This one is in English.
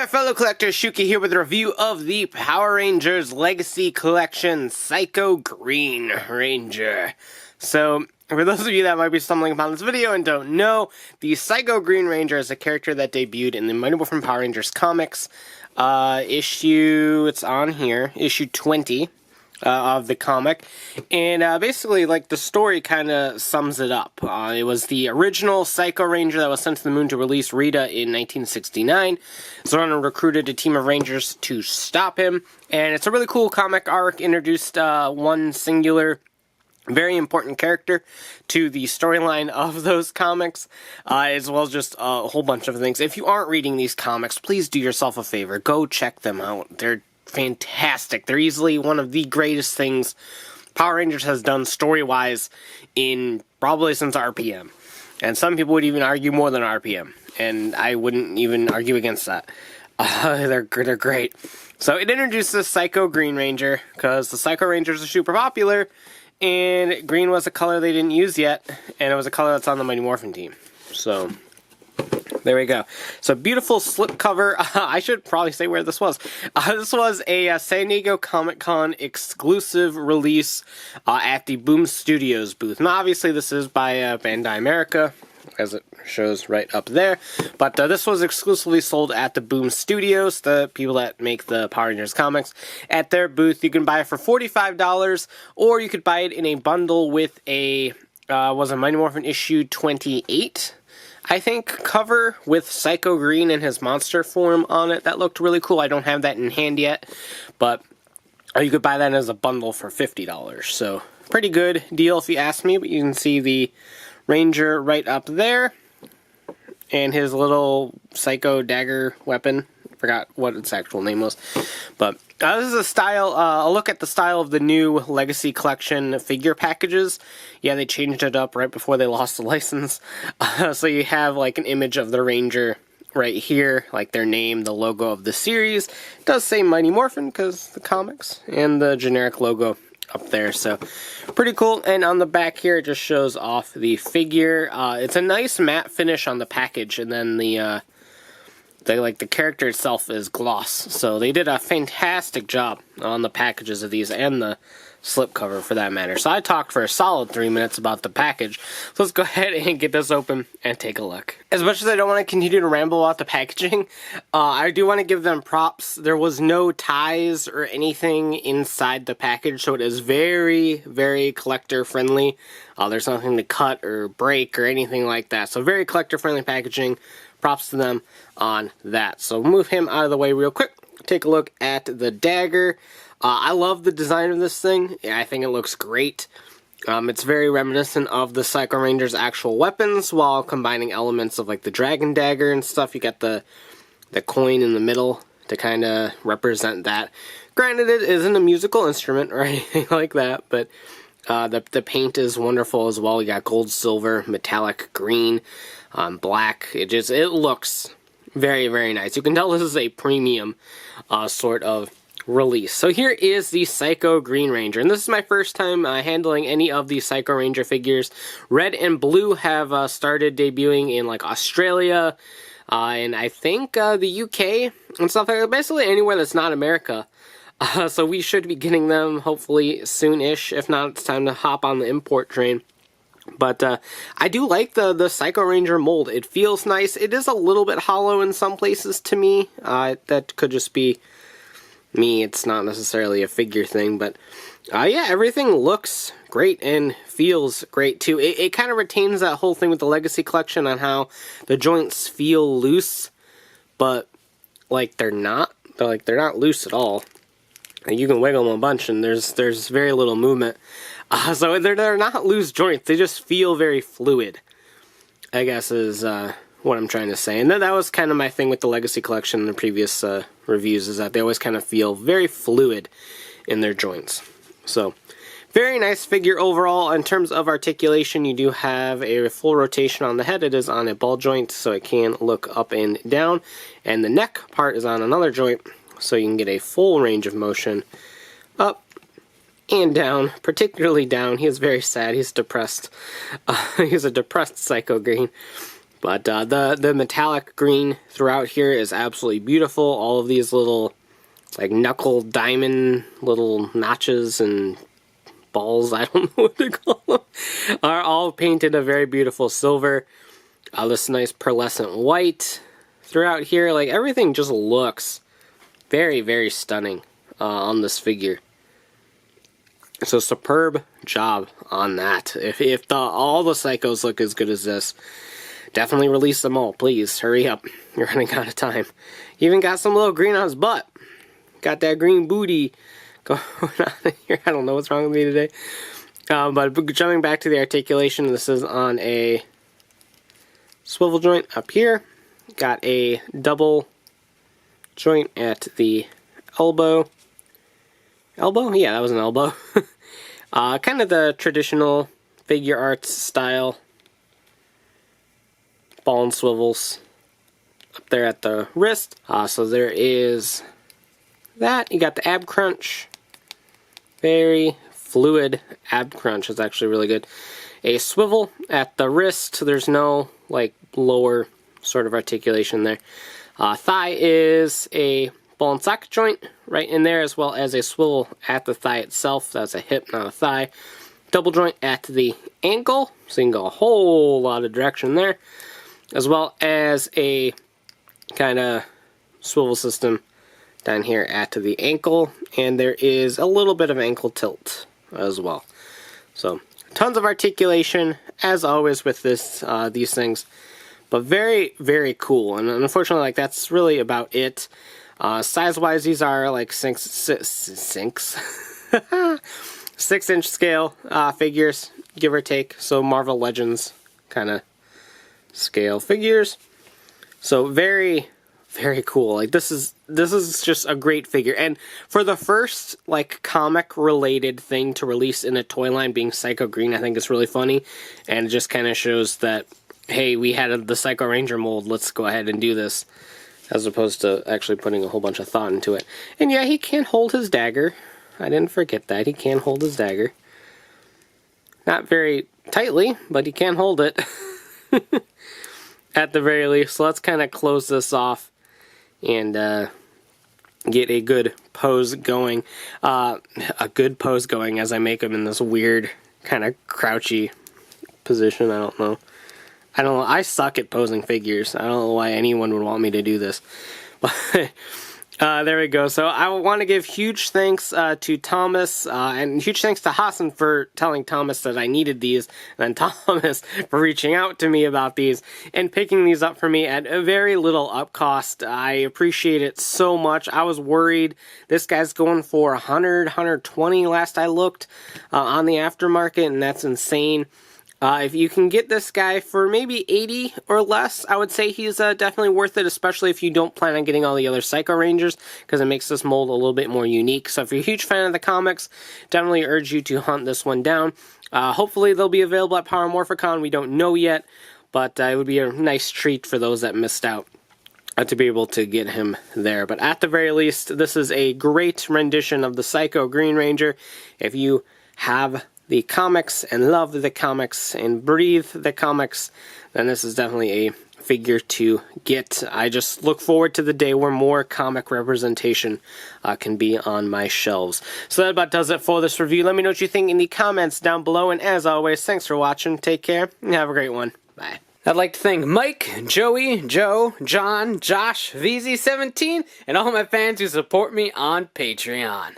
fellow collectors, Shuki here with a review of the Power Rangers Legacy Collection Psycho Green Ranger. So, for those of you that might be stumbling upon this video and don't know, the Psycho Green Ranger is a character that debuted in the Mighty Morphin Power Rangers comics. It's on here, issue 20 of the comic. And basically, like, the story kind of sums it up. It was the original Psycho Ranger that was sent to the moon to release Rita in 1969. Zorn recruited a team of Rangers to stop him. And it's a really cool comic arc, introduced one singular very important character to the storyline of those comics, as well as just a whole bunch of things. If you aren't reading these comics, please do yourself a favor. Go check them out. They're fantastic. They're easily one of the greatest things Power Rangers has done story-wise in probably since RPM. And some people would even argue more than RPM. And I wouldn't even argue against that. They're great. So it introduces Psycho Green Ranger, because the Psycho Rangers are super popular, and green was a color they didn't use yet, and it was a color that's on the Mighty Morphin team. So, there we go. So, beautiful slipcover. I should probably say where this was. This was a San Diego Comic-Con exclusive release at the Boom Studios booth. Now, obviously, this is by Bandai America, as it shows right up there. But this was exclusively sold at the Boom Studios, the people that make the Power Rangers comics. At their booth, you can buy it for $45, or you could buy it in a bundle with a, was a Mighty Morphin issue 28, I think, cover with Psycho Green in his monster form on it. That looked really cool. I don't have that in hand yet, but you could buy that as a bundle for $50. So, pretty good deal if you ask me, but you can see the Ranger right up there, and his little Psycho Dagger weapon. Forgot what its actual name was, but this is a style. A look at the style of the new Legacy Collection figure packages. Yeah, they changed it up right before they lost the license. So you have like an image of the Ranger right here, like their name, the logo of the series. It does say Mighty Morphin because the comics, and the generic logo up there, so pretty cool. And on the back here, it just shows off the figure. It's a nice matte finish on the package, and then the character itself is gloss. So they did a fantastic job on the packages of these, and the slipcover for that matter. So I talked for a solid 3 minutes about the package. So let's go ahead and get this open and take a look. As much as I don't want to continue to ramble about the packaging, I do want to give them props. There was no ties or anything inside the package, so it is very, very collector friendly. There's nothing to cut or break or anything like that. So very collector friendly packaging. Props to them on that. So move him out of the way real quick. Take a look at the Dagger. I love the design of this thing. I think it looks great. It's very reminiscent of the Psycho Ranger's actual weapons, while combining elements of like the Dragon Dagger and stuff. You got the coin in the middle to kind of represent that. Granted, it isn't a musical instrument or anything like that, but the paint is wonderful as well. You got gold, silver, metallic green, black. It looks very, very nice. You can tell this is a premium sort of release. So here is the Psycho Green Ranger, and this is my first time handling any of the Psycho Ranger figures. Red and Blue have started debuting in like Australia, and I think the UK and stuff like that. Basically anywhere that's not America. So we should be getting them hopefully soon-ish. If not, it's time to hop on the import train. But I do like the Psycho Ranger mold. It feels nice. It is a little bit hollow in some places to me. That could just be me. It's not necessarily a figure thing, but yeah, everything looks great and feels great too. It kind of retains that whole thing with the Legacy Collection on how the joints feel loose, but like they're not. They're not loose at all. You can wiggle them a bunch, and there's very little movement. So they're not loose joints. They just feel very fluid, I guess is what I'm trying to say. And that was kind of my thing with the Legacy Collection in the previous reviews, is that they always kind of feel very fluid in their joints. So, very nice figure overall. In terms of articulation, you do have a full rotation on the head. It is on a ball joint, so it can look up and down. And the neck part is on another joint, so you can get a full range of motion up and down, particularly down. He is very sad. He's depressed. He's a depressed Psycho Green. But the metallic green throughout here is absolutely beautiful. All of these little like knuckle diamond little notches and balls, I don't know what to call them, are all painted a very beautiful silver. This nice pearlescent white throughout here. Like, everything just looks very, very stunning on this figure. So superb job on that. If all the Psychos look as good as this, definitely release them all, please. Hurry up. You're running out of time. Even got some little green on his butt. Got that green booty going on here. I don't know what's wrong with me today. But jumping back to the articulation, this is on a swivel joint up here. Got a double joint at the elbow. Elbow? Yeah, that was an elbow. Kind of the traditional figure arts style. Ball and swivels up there at the wrist. So there is that. You got the ab crunch. Very fluid ab crunch. Is actually really good. A swivel at the wrist. There's no like lower sort of articulation there. Thigh is a ball and socket joint right in there, as well as a swivel at the thigh itself. That's a hip, not a thigh. Double joint at the ankle, so you can go a whole lot of direction there, as well as a kind of swivel system down here at the ankle, and there is a little bit of ankle tilt as well. So tons of articulation as always with this these things, but very, very cool. And unfortunately, like, that's really about it. Size-wise, these are like 6-inch scale figures, give or take. So Marvel Legends kind of scale figures. So very, very cool. Like, this is just a great figure. And for the first like comic related thing to release in a toy line being Psycho Green, I think it's really funny, and it just kind of shows that, hey, we had the Psycho Ranger mold, let's go ahead and do this, as opposed to actually putting a whole bunch of thought into it. And yeah, he can hold his dagger. I didn't forget that. He can hold his dagger. Not very tightly, but he can hold it. At the very least. So let's kind of close this off and get a good pose going. A good pose going as I make him in this weird kind of crouchy position. I don't know. I suck at posing figures. I don't know why anyone would want me to do this. But there we go. So I want to give huge thanks to Thomas, and huge thanks to Hassan for telling Thomas that I needed these, and then Thomas for reaching out to me about these and picking these up for me at a very little up cost. I appreciate it so much. I was worried. This guy's going for 100, 120 last I looked on the aftermarket, and that's insane. If you can get this guy for maybe 80 or less, I would say he's definitely worth it, especially if you don't plan on getting all the other Psycho Rangers, because it makes this mold a little bit more unique. So if you're a huge fan of the comics, definitely urge you to hunt this one down. Hopefully they'll be available at Power Morphicon. We don't know yet, but it would be a nice treat for those that missed out to be able to get him there. But at the very least, this is a great rendition of the Psycho Green Ranger. If you have the comics and love the comics and breathe the comics, then this is definitely a figure to get. I just look forward to the day where more comic representation can be on my shelves. So that about does it for this review. Let me know what you think in the comments down below, and as always, thanks for watching, take care, and have a great one. Bye. I'd like to thank Mike, Joey, Joe, John, Josh, VZ17, and all my fans who support me on Patreon.